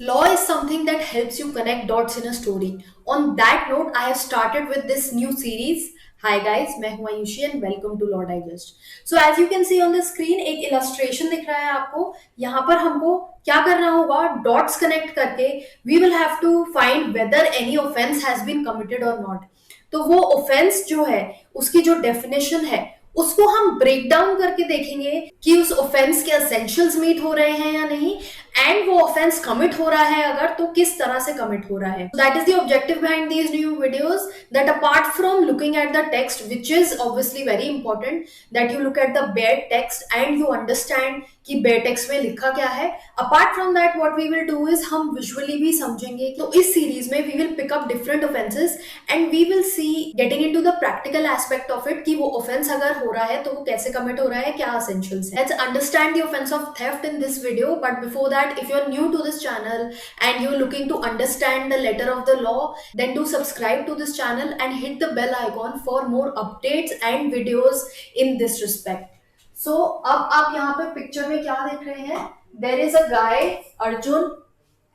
Law is something that helps you connect dots in a story. On that note, I have started with this new series. Hi guys, मैं हूं Ayushi and welcome to Law Digest. So as you can see on the screen, एक illustration दिख रहा है आपको. यहाँ पर हमको क्या करना होगा? Dots connect करके we will have to find whether any offense has been committed or not. तो वो offense जो है, उसकी जो definition है, उसको हम ब्रेक डाउन करके देखेंगे कि उस ऑफेंस के एसेंशियल्स मीट हो रहे हैं या नहीं, एंड वो ऑफेंस कमिट हो रहा है अगर तो किस तरह से कमिट हो रहा है. That is the objective behind these new videos, that apart from looking at the text which is obviously very important, that you look at the bare text and you understand कि bare text में लिखा क्या है. Apart from that what we will do is हम visually भी समझेंगे. तो इस सीरीज में we will pick up different offences and we will see getting into the practical aspect of it कि वो ऑफेंस अगर हो रहा है तो वो कैसे कमिट हो रहा है, क्या एसेंशियल्स है. Let's understand the offence of theft in this video, but before that if you're new to this channel and you're looking to understand the letter of the law, then do subscribe to this channel and hit the bell icon for more updates and videos in this respect. So अब आप यहाँ पे picture में क्या देख रहे हैं? There is a guy Arjun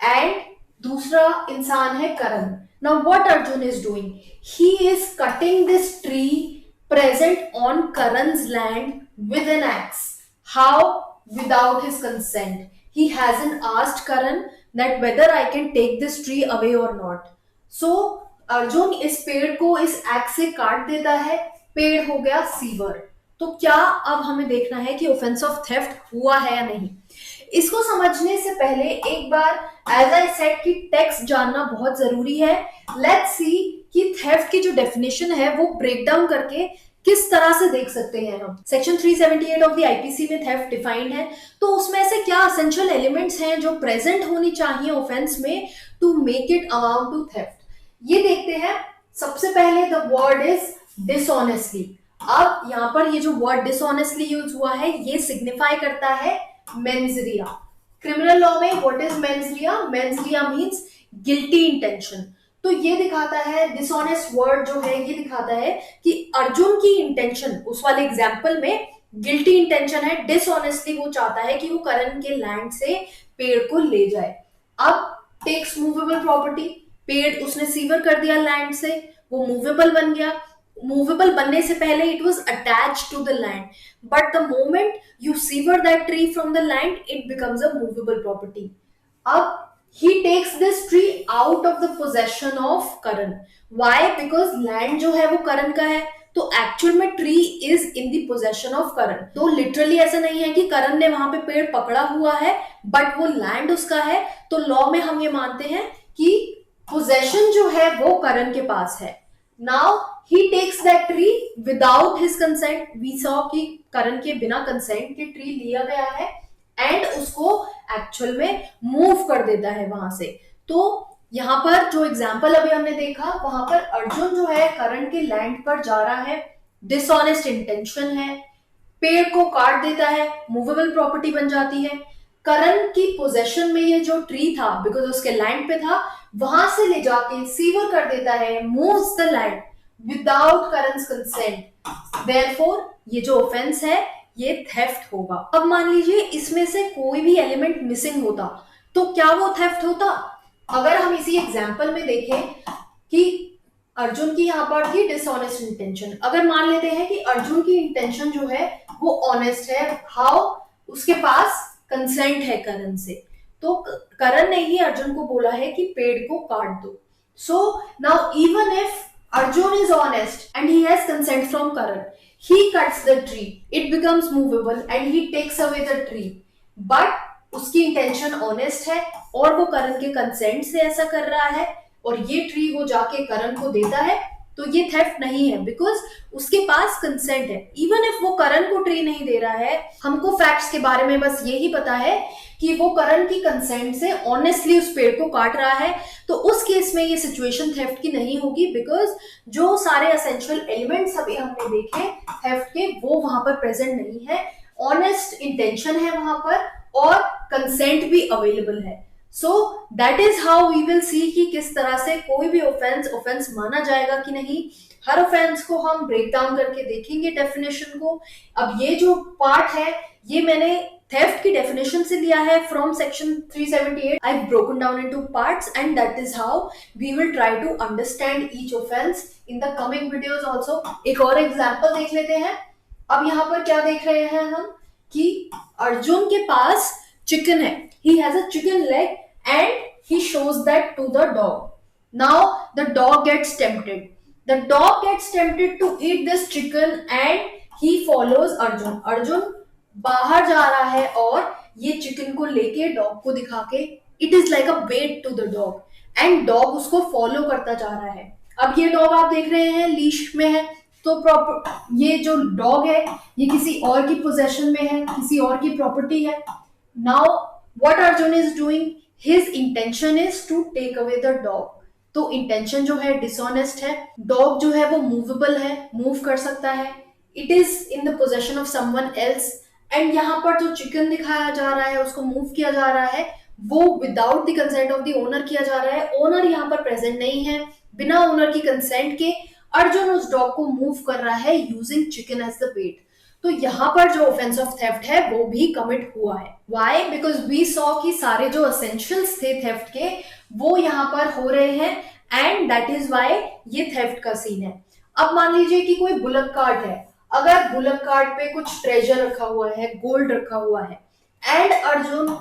and दूसरा इंसान है करण. Now what Arjun is doing? He is cutting this tree present on Karan's land with an axe. How? Without his consent. He hasn't asked Karan that whether I can take this tree away or not. So Arjun इस पेड़ को इस x से काट देता है, पेड़ हो गया सीवर. तो क्या अब हमें देखना है कि ऑफेंस ऑफ थेफ्ट हुआ है या नहीं. इसको समझने से पहले एक बार एज आई सेड कि टेक्स्ट जानना बहुत जरूरी है. लेट्स सी कि थेफ्ट की जो डेफिनेशन है वो ब्रेक डाउन करके किस तरह से देख सकते हैं हम. सेक्शन 378 ऑफ द आईपीसी में थेफ्ट डिफाइंड है. तो उसमें से क्या एसेंशियल एलिमेंट्स हैं जो प्रेजेंट होनी चाहिए ऑफेंस में to make it amount to theft, ये देखते हैं. सबसे पहले द वर्ड इज डिसऑनेस्टली. अब यहाँ पर ये जो वर्ड डिसऑनेस्टली यूज हुआ है ये सिग्निफाई करता है मेंसरिया. क्रिमिनल लॉ में what is mens rea? Mens rea means guilty intention. तो ये दिखाता है, डिसऑनेस्ट वर्ड जो है ये दिखाता है कि अर्जुन की इंटेंशन उस वाले एग्जाम्पल में गिल्टी इंटेंशन है. डिसऑनेस्टली वो चाहता है कि वो करण के लैंड से पेड़ को ले जाए. अब टेक्स मूवेबल प्रॉपर्टी, पेड़ उसने सीवर कर दिया लैंड से, वो मूवेबल बन गया. मूवेबल बनने से पहले it was attach to the land, but the moment you sever that tree from the land, it becomes a movable property. अब he takes this tree out of the possession of Karan. Why? Because land जो है वो करण का है, तो actual में tree is in the possession of Karan. तो literally ऐसा नहीं है कि करण ने वहां पे पेड़ पकड़ा हुआ है बट वो लैंड उसका है. तो लॉ में हम ये मानते हैं कि पोजेशन जो है वो करण के पास है. Now he takes that tree without his consent. We saw कि करण के बिना कंसेंट के ट्री लिया गया है एंड उसको एक्चुअल में मूव कर देता है वहां से. तो यहाँ पर जो एग्जाम्पल अभी हमने देखा वहां पर अर्जुन जो है करण के लैंड पर जा रहा है, डिसऑनेस्ट इंटेंशन है, पेड़ को काट देता है, मूवेबल प्रॉपर्टी बन जाती है. करण की पोजेशन में ये जो ट्री था बिकॉज उसके लैंड पे था, वहां से ले जाके सीवर कर देता है, moves the land without करंस consent. Therefore ये जो ऑफेंस है ये थेफ्ट होगा. अब मान लीजिए इसमें से कोई भी एलिमेंट मिसिंग होता तो क्या वो थेफ्ट होता? अगर हम इसी एग्जांपल में देखें कि अर्जुन की यहाँ पर थी डिसऑनेस्ट इंटेंशन. अगर मान लेते हैं कि अर्जुन की इंटेंशन जो है वो ऑनेस्ट है, हाउ? उसके पास कंसेंट है करण से, तो करण ने ही अर्जुन को बोला है कि पेड़ को काट दो. So now even if Arjun is honest and he has consent from Karan, he cuts the tree, it becomes movable and he takes away the tree. But उसकी इंटेंशन ऑनेस्ट है और वो करण के कंसेंट से ऐसा कर रहा है और ये ट्री वो जाके करण को देता है, तो ये थेफ्ट नहीं है बिकॉज उसके पास कंसेंट है. इवन इफ वो करण को ट्री नहीं दे रहा है, हमको फैक्ट्स के बारे में बस यही पता है कि वो करण की कंसेंट से ऑनेस्टली उस पेड़ को काट रहा है, तो उस केस में ये सिचुएशन थेफ्ट की नहीं होगी बिकॉज जो सारे एसेंशियल एलिमेंट्स अभी हमने देखे थेफ्ट के वो वहां पर प्रेजेंट नहीं है. ऑनेस्ट इंटेंशन है वहां पर और कंसेंट भी अवेलेबल है. So that is how we will see कि किस तरह से कोई भी ऑफेंस माना जाएगा कि नहीं. हर ऑफेंस को हम ब्रेक डाउन करके देखेंगे डेफिनेशन को. अब ये जो पार्ट है ये मैंने थेफ्ट की डेफिनेशन से लिया है from section 378. I broken down into parts and that is how we will try to understand each offence in the coming videos also. एक और एग्जांपल देख लेते हैं. अब यहाँ पर क्या देख रहे हैं हम कि अर्जुन के पास चिकन है. He has a chicken leg and he shows that to the dog. Now the dog gets tempted. The dog gets tempted to eat this chicken and he follows Arjun. Arjun बाहर जा रहा है और ये chicken को लेके dog को दिखा के it is like a bait to the dog and dog उसको फॉलो करता जा रहा है. अब ये डॉग आप देख रहे हैं लीश में है, तो प्रॉपर ये जो डॉग है ये किसी और की पोजेशन में है, किसी और की प्रॉपर्टी है. Now what Arjun is doing, his intention is to take away the dog. तो इंटेंशन जो है डिसऑनेस्ट है. डॉग जो है वो मूवेबल है, मूव कर सकता है, it is in the possession of someone else. And यहाँ पर जो चिकन दिखाया जा रहा है, उसको मूव किया जा रहा है, वो without the consent of the owner किया जा रहा है. ओनर यहाँ पर प्रेजेंट नहीं है. बिना ओनर की कंसेंट के अर्जुन उस डॉग को मूव कर रहा है यूजिंग चिकन एज द बेट. तो यहाँ पर जो ऑफेंस ऑफ थेफ्ट है वो भी कमिट हुआ है. व्हाई? बिकॉज वी सॉ कि सारे जो एसेंशियल्स थे थेफ्ट के वो यहाँ पर हो रहे हैं एंड दैट इज व्हाई ये थेफ्ट का सीन है. अब मान लीजिए कि कोई बुलक कार्ट है. अगर बुलक कार्ट पे कुछ ट्रेजर रखा हुआ है, गोल्ड रखा हुआ है एंड अर्जुन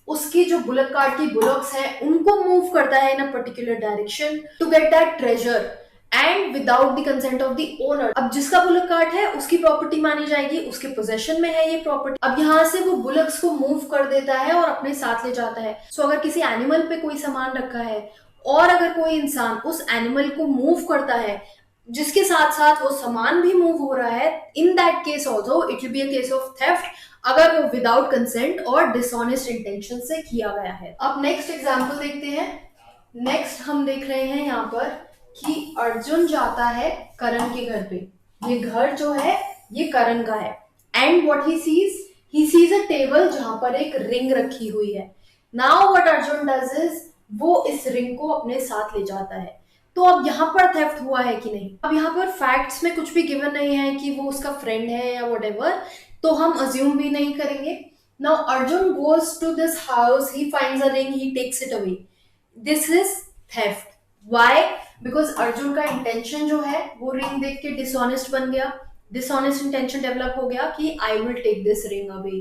उसकी जो बुलक कार्ट की बुलक्स है उनको मूव करता है in a particular direction to get that treasure and without the consent of the owner. अब जिसका बुलक कार्ट है उसकी प्रॉपर्टी मानी जाएगी, उसके पोजेशन में है ये प्रॉपर्टी. अब यहाँ से वो बुलक्स को मूव कर देता है और अपने साथ ले जाता है. सो अगर किसी एनिमल पे कोई सामान रखा है और अगर कोई इंसान उस एनिमल को मूव करता है जिसके साथ साथ वो सामान भी मूव हो रहा है, इन that case also it will be a case of theft, अगर वो विदाउट कंसेंट और डिसऑनेस्ट इंटेंशन से किया गया है. अब नेक्स्ट एग्जांपल देखते हैं. नेक्स्ट हम देख रहे हैं यहाँ पर कि अर्जुन जाता है करण के घर पे. ये घर जो है ये करण का है and what he sees a table जहां पर एक रिंग रखी हुई है. Now what Arjun does is वो इस रिंग को अपने साथ ले जाता है. तो अब यहाँ पर थेफ्ट हुआ है कि नहीं? अब यहाँ पर फैक्ट्स में कुछ भी गिवन नहीं है कि वो उसका फ्रेंड है या व्हाटएवर, तो हम अज्यूम भी नहीं करेंगे. Now Arjun goes to this house, he finds a ring, he takes it away. This is theft. Why? Because Arjun का इंटेंशन जो है वो रिंग देख के डिसऑनेस्ट बन गया. डिसऑनेस्ट इंटेंशन डेवलप हो गया कि I will take this ring away.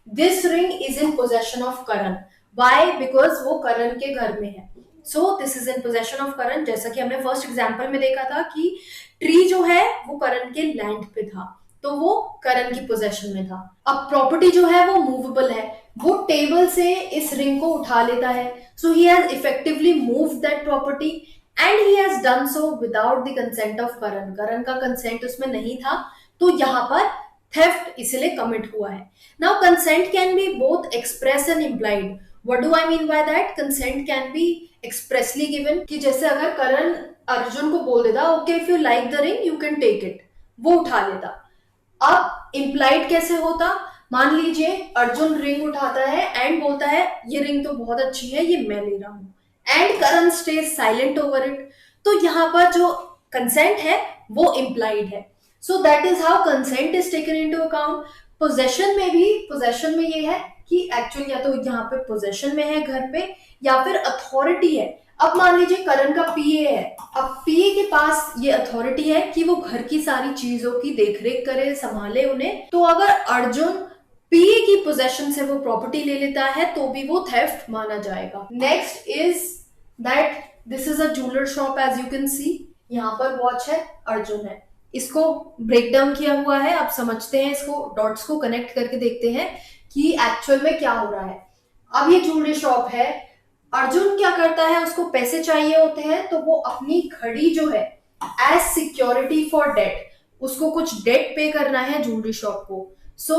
This ring is in possession of Karan. Why? Because वो करण के घर में है. So this is in possession of Karan. जैसा कि हमने फर्स्ट एग्जाम्पल में देखा था कि ट्री जो है वो करण के लैंड पे था, तो वो करण की पोजेशन में था. अब प्रॉपर्टी जो है वो मूवेबल है. वो टेबल से इस रिंग को उठा लेता है. So he has effectively moved that property and he has done so without the consent of Karan. Karan का कंसेंट उसमें नहीं था, तो यहाँ पर थेफ्ट इसलिए कमिट हुआ है. Now consent can be both express and implied. What do I mean by that? Consent can be expressly given, कि जैसे अगर करण अर्जुन को बोल देता okay if you like the ring you can take it, वो उठा लेता. अब इम्प्लाइड कैसे होता? मान लीजिए अर्जुन रिंग उठाता है एंड बोलता है ये रिंग तो बहुत अच्छी है, ये मैं ले रहा हूं, and Karan stage silent over it. तो यहाँ पर जो कंसेंट है वो इम्प्लाइड है. So that is how consent is taken into account. Possession में भी, पोजेशन में ये है कि एक्चुअली या तो यहाँ पे पोजेशन में है घर पे या फिर अथॉरिटी है. अब मान लीजिए करण का पीए है. अब पीए के पास ये अथॉरिटी है कि वो घर की सारी चीजों की देखरेख करे, संभाले उन्हें. तो अगर अर्जुन पीए की पोजेशन से वो प्रॉपर्टी ले लेता है तो भी वो थेफ्ट माना जाएगा. Next is that this is a jeweller shop. As you can see यहाँ पर वॉच है, अर्जुन है. इसको ब्रेक डाउन किया हुआ है. आप समझते हैं, इसको डॉट्स को कनेक्ट करके देखते हैं कि एक्चुअल में क्या हो रहा है. अब ये ज्वेलरी शॉप है. अर्जुन क्या करता है, उसको पैसे चाहिए होते हैं तो वो अपनी घड़ी जो है एज सिक्योरिटी फॉर डेट, उसको कुछ डेट पे करना है ज्वेलरी शॉप को. सो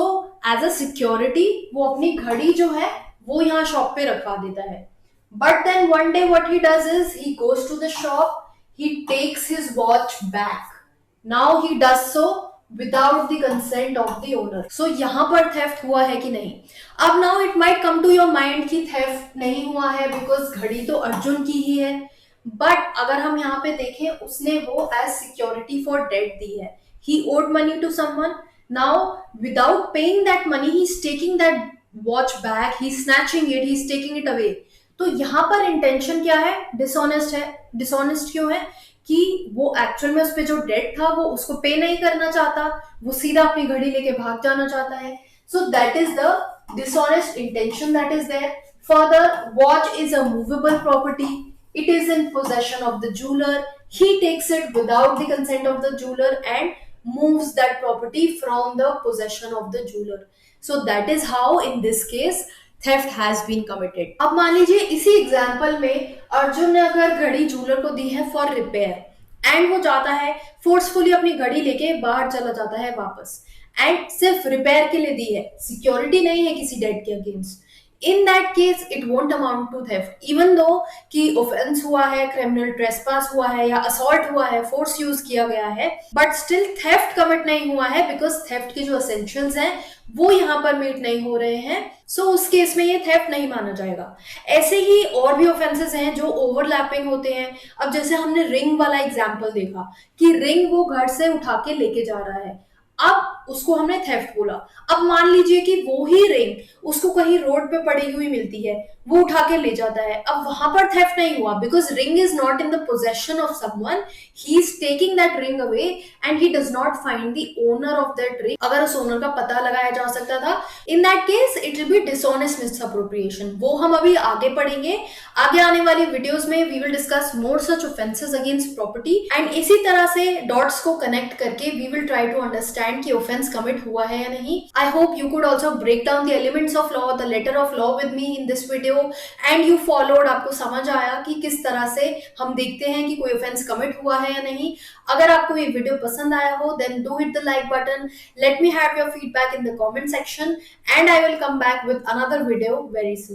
एज अ सिक्योरिटी वो अपनी घड़ी जो है वो यहाँ शॉप पे रखवा देता है. But then one day what he does is he goes to the shop, he takes his watch back. Now he does so without the consent of the owner. So यहाँ पर थेफ्ट हुआ है कि नहीं? अब now it might come to your mind कि theft नहीं हुआ है बिकॉज घड़ी तो अर्जुन की ही है. बट अगर हम यहाँ पे देखें, उसने वो एज सिक्योरिटी फॉर डेट दी है. He owed money to someone Now, without paying that money, he's taking that watch back, he's snatching it, he's taking it away. तो यहाँ पर इंटेंशन क्या है? डिसऑनेस्ट है. डिसऑनेस्ट क्यों है? कि वो एक्चुअल में उस पे जो डेट था वो उसको पे नहीं करना चाहता, वो सीधा अपनी घड़ी लेके भाग जाना चाहता है. So that is the dishonest intention that is there. Further, watch is a movable property. It is in possession of the jeweler. He takes it without the consent of the jeweler and moves that property from the possession of the jeweler. So that is how in this case theft has been committed. अब मान लीजिए इसी example में अर्जुन ने अगर घड़ी jeweller को दी है फॉर रिपेयर एंड वो जाता है फोर्सफुली अपनी घड़ी लेके बाहर चला जाता है वापस एंड सिर्फ रिपेयर के लिए दी है, सिक्योरिटी नहीं है किसी डेट के against. In that case it won't amount to theft even though कि ऑफेंस हुआ है, क्रिमिनल ट्रेसपास हुआ है या असॉल्ट हुआ है, फोर्स यूज किया गया है, बट स्टिल थेफ्ट कमिट नहीं हुआ है बिकॉज थेफ्ट के जो एसेंशियल्स हैं वो यहाँ पर मीट नहीं हो रहे हैं. सो उस केस में ये थेफ्ट नहीं माना जाएगा. ऐसे ही और भी ऑफेंसेस हैं जो ओवरलैपिंग होते हैं. अब जैसे हमने रिंग वाला एग्जाम्पल देखा कि रिंग वो घर से उठा के लेके जा रहा है, अब उसको हमने थेफ्ट बोला. अब मान लीजिए कि वो ही रिंग उसको कहीं रोड पे पड़ी हुई मिलती है, वो उठा के ले जाता है. अब वहां पर थेफ्ट नहीं हुआ because ring is not in the possession of someone, he is taking that ring away and he does not find the owner of that ring. अगर उस ओनर का पता लगाया जा सकता था, इन that case it will be dishonest misappropriation. वो हम अभी आगे पढ़ेंगे. आगे आने वाली वीडियोस में we will discuss more such offences against property and इसी तरह से डॉट्स को कनेक्ट करके we will try to understand कि ऑफेंस कमिट हुआ है या नहीं. I hope you could also break down the elements of law, the letter of law with me in this video and you followed. आपको समझ आया कि किस तरह से हम देखते हैं कि कोई ऑफेंस कमिट हुआ है या नहीं. अगर आपको ये वीडियो पसंद आया हो then do hit the like button. Let me have your feedback in the comment section and I will come back with another video very soon.